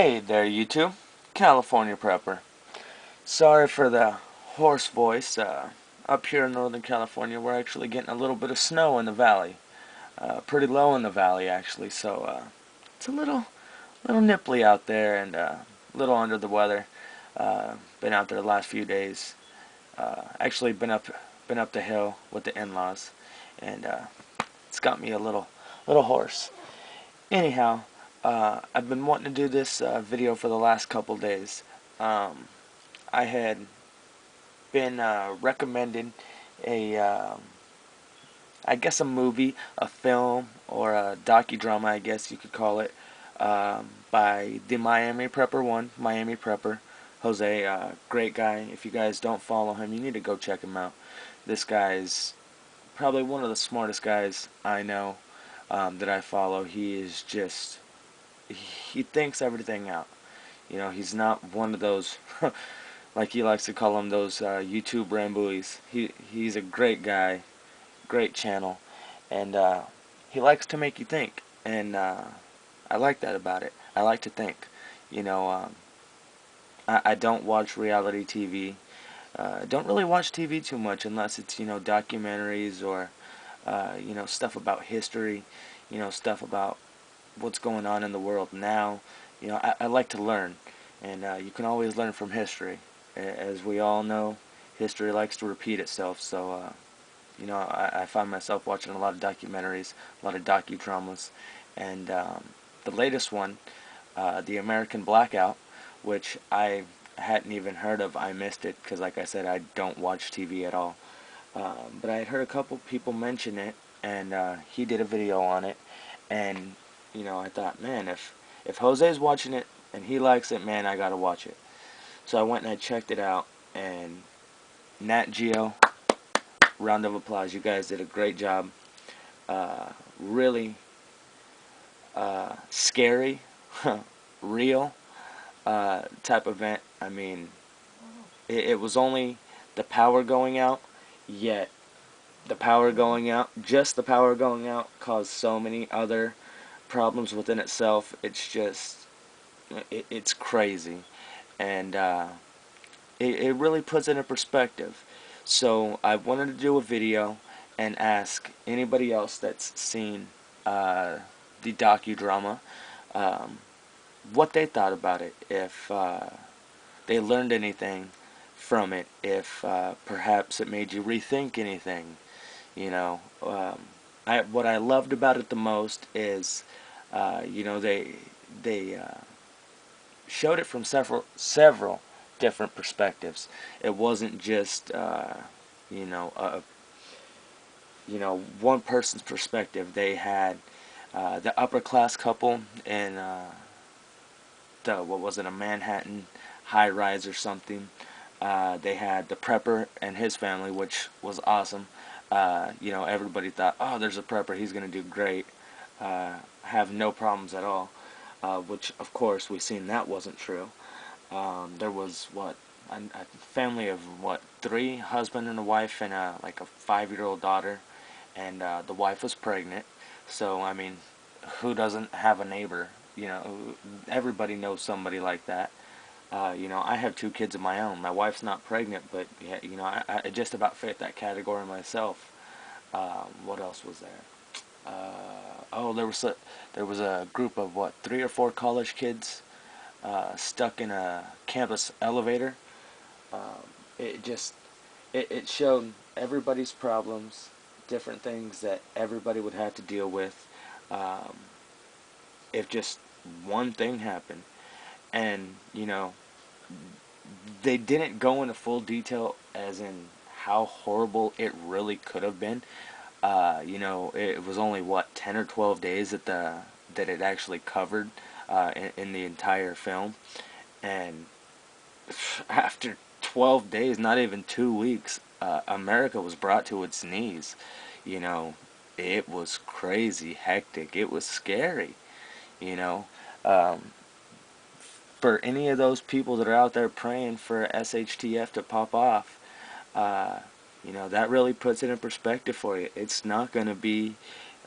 Hey there, YouTube. California Prepper. Sorry for the hoarse voice. Up here in Northern California, we're actually getting a little bit of snow in the valley. Pretty low in the valley, actually. So it's a little nipply out there and a little under the weather. Been out there the last few days. Actually, been up the hill with the in-laws, and it's got me a little hoarse. Anyhow, I've been wanting to do this video for the last couple days. I had been recommended I guess a movie, a film, or a docudrama, I guess you could call it, by the Miami Prepper one, Miami Prepper, Jose, great guy. If you guys don't follow him, you need to go check him out. This guy's probably one of the smartest guys I know that I follow. He is just he thinks everything out. You know, he's not one of those, like he likes to call them, those YouTube rambuis. He's a great guy, great channel, and he likes to make you think, and I like that about it. I like to think. You know, I don't watch reality TV. Don't really watch TV too much unless it's, documentaries or stuff about history. Stuff about what's going on in the world now. I like to learn, and you can always learn from history. As we all know, history likes to repeat itself, so I find myself watching a lot of documentaries, a lot of docudramas, and the latest one, the American Blackout, which I hadn't even heard of. I missed it because, like I said, I don't watch TV at all. But I had heard a couple people mention it, and he did a video on it, and I thought, man, if Jose's watching it and he likes it, man, I gotta watch it. So I went and I checked it out, and Nat Geo, round of applause. You guys did a great job. Really scary, real type event. I mean, it was only the power going out, yet just the power going out, caused so many other problems within itself. It's just, it's crazy, and it really puts it in perspective. So I wanted to do a video and ask anybody else that's seen the docudrama what they thought about it, if they learned anything from it, if perhaps it made you rethink anything. What I loved about it the most is, they showed it from several different perspectives. It wasn't just one person's perspective. They had the upper class couple in what was it, a Manhattan high rise or something. They had the prepper and his family, which was awesome. Everybody thought, oh, there's a prepper, he's gonna do great, have no problems at all. Which of course we seen that wasn't true. There was a family of three, husband and a wife, and like a 5-year-old daughter, and the wife was pregnant. So I mean, who doesn't have a neighbor? Everybody knows somebody like that. I have 2 kids of my own. My wife's not pregnant, but yeah, I just about fit that category myself. What else was there? Oh, there was a group of 3 or 4 college kids stuck in a campus elevator. It just it showed everybody's problems, different things that everybody would have to deal with if just one thing happened. And they didn't go into full detail as in how horrible it really could have been. It was only 10 or 12 days that it actually covered in the entire film, and after 12 days, not even 2 weeks, America was brought to its knees. It was crazy, hectic. It was scary. You know, um, for any of those people that are out there praying for SHTF to pop off, that really puts it in perspective for you. It's not going to be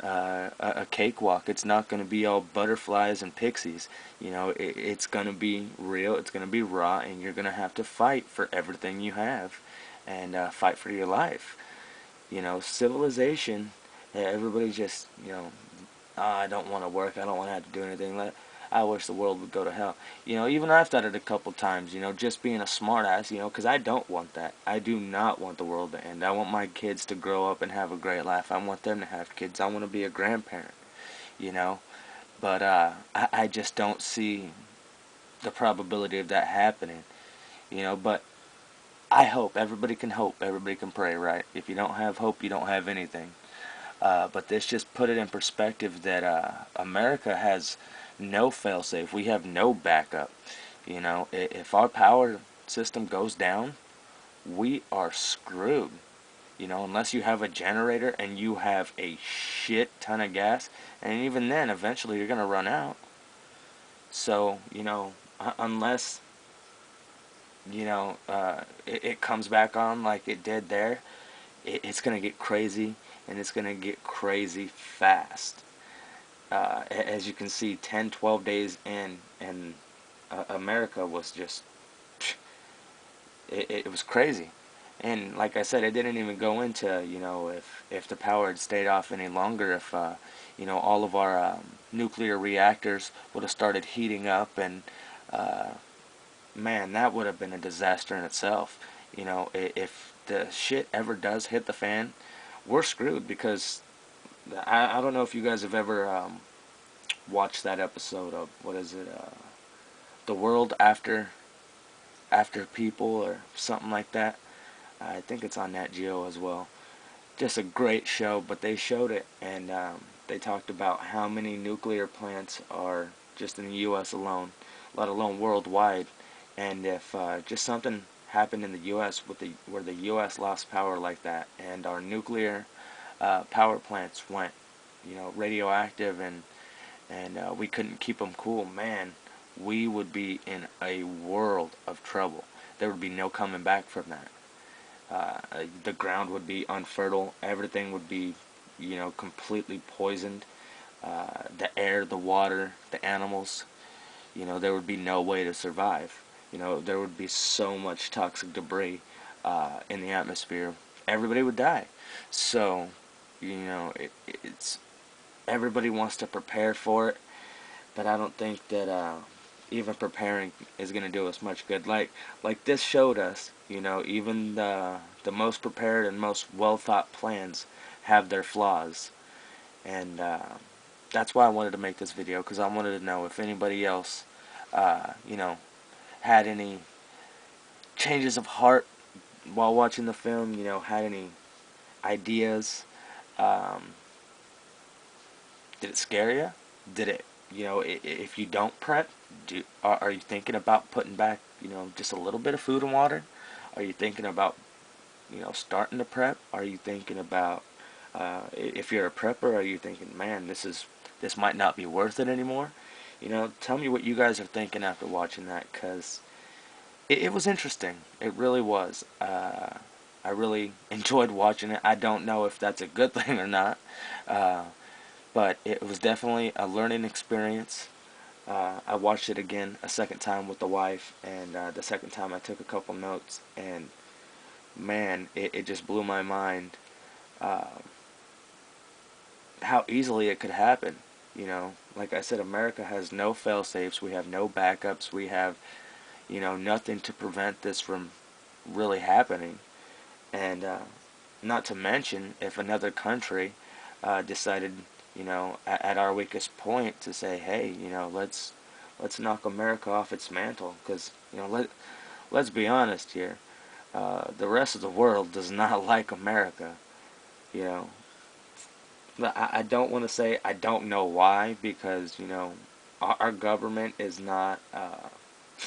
a cakewalk. It's not going to be all butterflies and pixies. You know, it's going to be real. It's going to be raw, and you're going to have to fight for everything you have, and fight for your life. You know, civilization. Everybody just, you know, I don't want to work. I don't want to have to do anything. I wish the world would go to hell. You know, even I've thought it a couple times, you know, just being a smartass, you know, because I don't want that. I do not want the world to end. I want my kids to grow up and have a great life. I want them to have kids. I want to be a grandparent, you know. But I just don't see the probability of that happening, you know. But I hope. Everybody can hope. Everybody can pray, right? If you don't have hope, you don't have anything. But this just put it in perspective that America has no failsafe. We have no backup. You know, if our power system goes down, we are screwed. You know, unless you have a generator and you have a shit ton of gas, and even then, eventually you're gonna run out. So, you know, unless it comes back on like it did there, it's gonna get crazy, and it's gonna get crazy fast. As you can see, 10, 12 days in, and America was just, it was crazy. And like I said, it didn't even go into, you know, if the power had stayed off any longer, if, you know, all of our nuclear reactors would have started heating up, and, uh, man, that would have been a disaster in itself. You know, if the shit ever does hit the fan, we're screwed, because I don't know if you guys have ever watched that episode of, what is it, The World After People, or something like that. I think it's on Nat Geo as well. Just a great show, but they showed it, and they talked about how many nuclear plants are just in the U.S. alone, let alone worldwide. And if just something happened in the U.S. where the U.S. lost power like that, and our nuclear power plants went, you know, radioactive, and we couldn't keep them cool, man, we would be in a world of trouble. There would be no coming back from that. The ground would be unfertile. Everything would be, you know, completely poisoned. The air, the water, the animals, you know, there would be no way to survive. You know, there would be so much toxic debris in the atmosphere. Everybody would die. So, you know, it's everybody wants to prepare for it, but I don't think that even preparing is going to do us much good. Like this showed us, you know, even the most prepared and most well thought plans have their flaws, and that's why I wanted to make this video, because I wanted to know if anybody else, you know, had any changes of heart while watching the film. You know, had any ideas. Um, did it scare you? Did it, you know, if you don't prep, are you thinking about putting back, you know, just a little bit of food and water? Are you thinking about, you know, starting to prep? Are you thinking about, if you're a prepper, are you thinking, man, this might not be worth it anymore? You know, tell me what you guys are thinking after watching that, because it was interesting. It really was. I really enjoyed watching it. I don't know if that's a good thing or not. Uh, but it was definitely a learning experience. I watched it again a second time with the wife, and the second time I took a couple notes, and man, it just blew my mind uh, how easily it could happen. You know, like I said, America has no fail-safes. We have no backups. We have, you know, nothing to prevent this from really happening. And not to mention, if another country decided, you know, at our weakest point to say, hey, you know, let's knock America off its mantle, because, you know, let's be honest here, the rest of the world does not like America. You know, I don't want to say I don't know why, because, you know, our government is not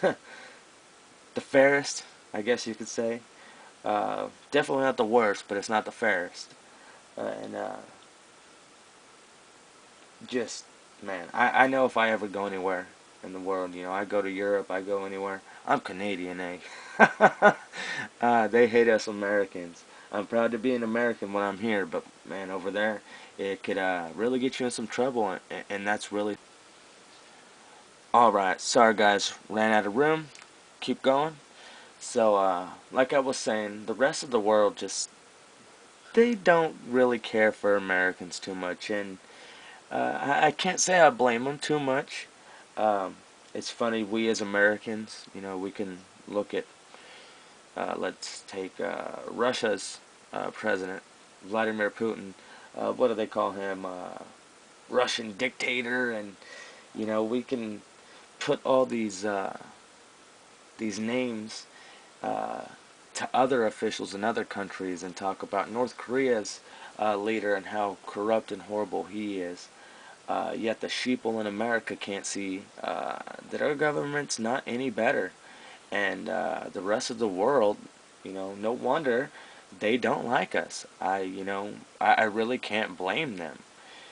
the fairest, I guess you could say. Definitely not the worst, but it's not the fairest. And just, man, I know if I ever go anywhere in the world, you know, I go to Europe, I go anywhere, I'm Canadian, eh? They hate us Americans. I'm proud to be an American when I'm here, but man, over there, it could really get you in some trouble, and that's really. Alright, sorry guys, ran out of room. Keep going. So, like I was saying, the rest of the world just, they don't really care for Americans too much, and I can't say I blame them too much. Um, it's funny, we as Americans, we can look at, let's take Russia's president, Vladimir Putin. What do they call him? Russian dictator, and we can put all these names uh, to other officials in other countries and talk about North Korea's leader and how corrupt and horrible he is. Yet the sheeple in America can't see that our government's not any better. And the rest of the world, no wonder they don't like us. I really can't blame them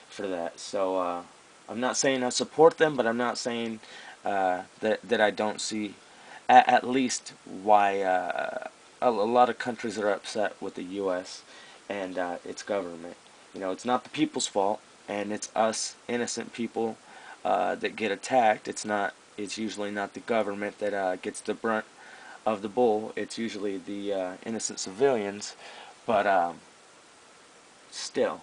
for that. So I'm not saying I support them, but I'm not saying that I don't see at least why a lot of countries are upset with the U.S. and its government. It's not the people's fault, and it's us innocent people that get attacked. It's usually not the government that gets the brunt of the bull. It's usually the innocent civilians, but still.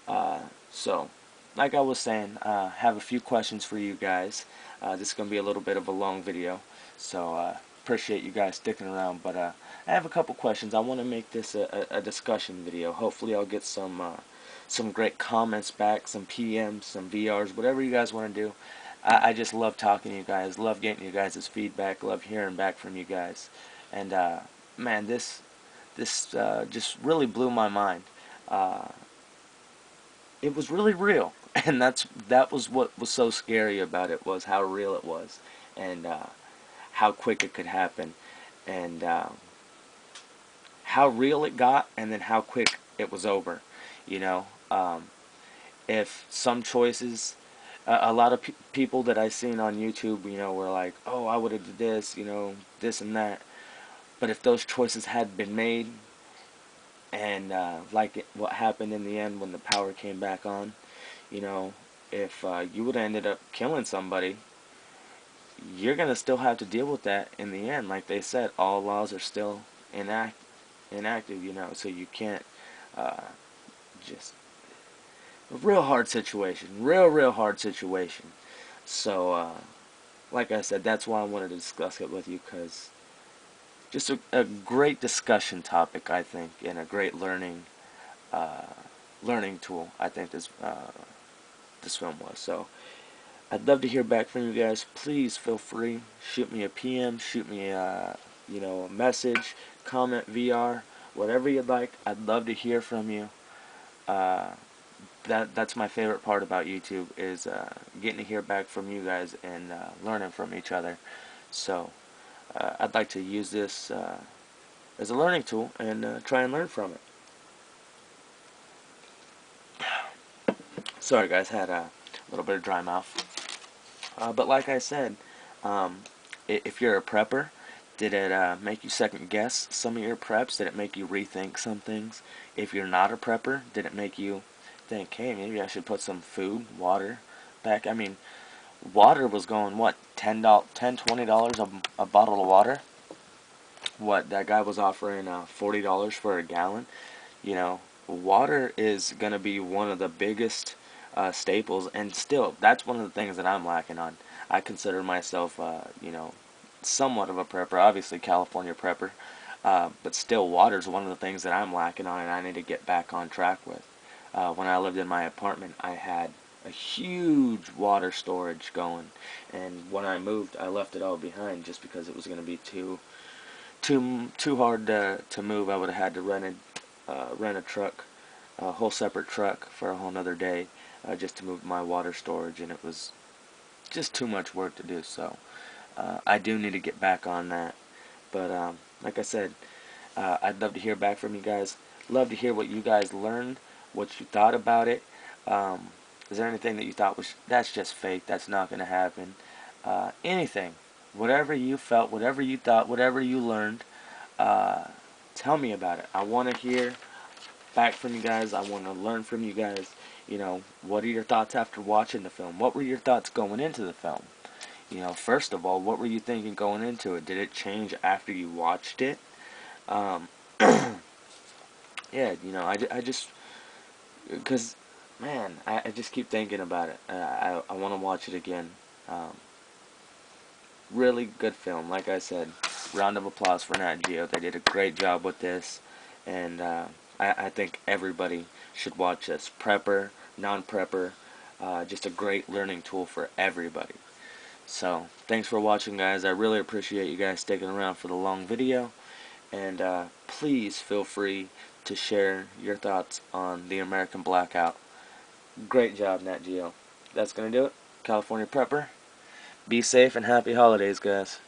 Uh, so, like I was saying, have a few questions for you guys. This is going to be a little bit of a long video, so appreciate you guys sticking around. But I have a couple questions. I want to make this a discussion video. Hopefully, I'll get some great comments back, some PMs, some VRs, whatever you guys want to do. I just love talking to you guys, love getting you guys' feedback, love hearing back from you guys. And man, this just really blew my mind. Uh, it was really real, and that was what was so scary about it, was how real it was, and how quick it could happen, and how real it got, and then how quick it was over. You know, if some choices, a lot of people that I seen on YouTube, were like, oh, I would have did this, this and that. But if those choices had been made, and what happened in the end when the power came back on, you know, if you would have ended up killing somebody, you're going to still have to deal with that in the end. Like they said, all laws are still inactive, so you can't uh, just... A real hard situation. Real hard situation. So, like I said, that's why I wanted to discuss it with you, because just a great discussion topic, I think, and a great uh, learning tool, I think this film was. So I'd love to hear back from you guys. Please feel free. Shoot me a PM. Shoot me a message, comment, VR, whatever you'd like. I'd love to hear from you. Uh, that's my favorite part about YouTube, is getting to hear back from you guys and learning from each other. So I'd like to use this as a learning tool and try and learn from it. Sorry guys, had a little bit of dry mouth. But like I said, um, if you're a prepper, did it make you second guess some of your preps? Did it make you rethink some things? If you're not a prepper, did it make you think, hey, maybe I should put some food, water back? I mean, water was going, what, $10, $20 a bottle of water? What, that guy was offering $40 for a gallon? Water is going to be one of the biggest staples, and still, that's one of the things that I'm lacking on. I consider myself, somewhat of a prepper, obviously California prepper, but still, water is one of the things that I'm lacking on, and I need to get back on track with. When I lived in my apartment, I had a huge water storage going, and when I moved, I left it all behind just because it was going to be too hard to move. I would have had to rent a truck, a whole separate truck for a whole nother day, just to move my water storage, and it was just too much work to do. So I do need to get back on that. But like I said, I'd love to hear back from you guys. Love to hear what you guys learned, what you thought about it. Is there anything that you thought that's just fake, that's not going to happen? Anything, whatever you felt, whatever you thought, whatever you learned. Uh, Tell me about it. I want to hear back from you guys. I want to learn from you guys. You know, what are your thoughts after watching the film? What were your thoughts going into the film? You know, first of all, what were you thinking going into it? Did it change after you watched it? Um, yeah, you know, I just, because, man, I just keep thinking about it. I want to watch it again. Um, really good film, like I said. Round of applause for Nat Geo. They did a great job with this, and I think everybody should watch this. Prepper, non-prepper, just a great learning tool for everybody. So, thanks for watching, guys. I really appreciate you guys sticking around for the long video. And please feel free to share your thoughts on the American Blackout. Great job, Nat Geo. That's going to do it. California Prepper. Be safe and happy holidays, guys.